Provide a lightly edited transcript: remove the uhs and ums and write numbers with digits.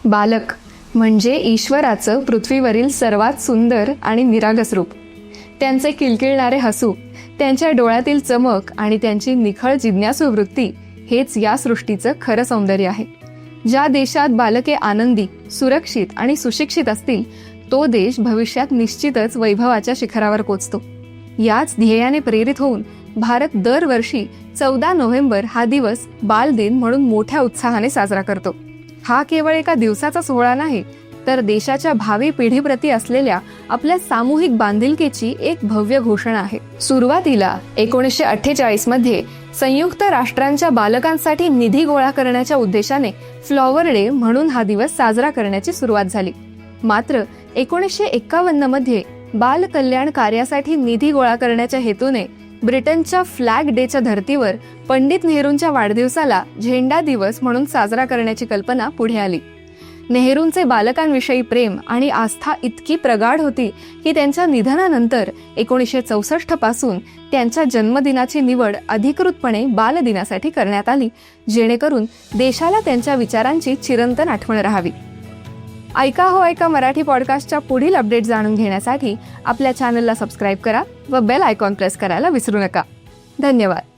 बालक म्हणजे ईश्वराचं पृथ्वीवरील सर्वात सुंदर आणि निरागस रूप. त्यांचे किलकिलणारे हसू, त्यांच्या डोळ्यातील चमक आणि त्यांची निखळ जिज्ञासू वृत्ती हेच या सृष्टीचं खरं सौंदर्य आहे. ज्या देशात बालके आनंदी, सुरक्षित आणि सुशिक्षित असतील तो देश भविष्यात निश्चितच वैभवाच्या शिखरावर पोचतो. याच ध्येयाने प्रेरित होऊन भारत दरवर्षी 14 नोव्हेंबर हा दिवस बाल दिन म्हणून मोठ्या उत्साहाने साजरा करतो. हा केवळ एका दिवसाचा सोहळा नाही, तर देशाच्या भावी पिढीप्रती असलेल्या आपल्या सामूहिक बांधिलकीची एक भव्य घोषणा आहे. सुरुवातीला 1948 मध्ये संयुक्त राष्ट्रांच्या बालकांसाठी निधी गोळा करण्याच्या उद्देशाने फ्लॉवर डे म्हणून हा दिवस साजरा करण्याची सुरुवात झाली. मात्र 1951 मध्ये बाल कल्याण कार्यासाठी निधी गोळा करण्याच्या हेतूने ब्रिटनच्या फ्लॅग डेच्या धर्तीवर पंडित नेहरूंच्या वाढदिवसाला झेंडा दिवस म्हणून साजरा करण्याची कल्पना पुढे आली. नेहरूंचे बालकांविषयी प्रेम आणि आस्था इतकी प्रगाढ होती की त्यांच्या निधनानंतर 1964 पासून त्यांच्या जन्मदिनाची निवड अधिकृतपणे बालदिनासाठी करण्यात आली, जेणेकरून देशाला त्यांच्या विचारांची चिरंतन आठवण राहावी. ऐका हो ऐका मराठी पॉडकास्टच्या पुढील अपडेट जाणून घेण्यासाठी आपल्या चॅनलला सबस्क्राईब करा व बेल आयकॉन प्रेस करायला विसरू नका. धन्यवाद.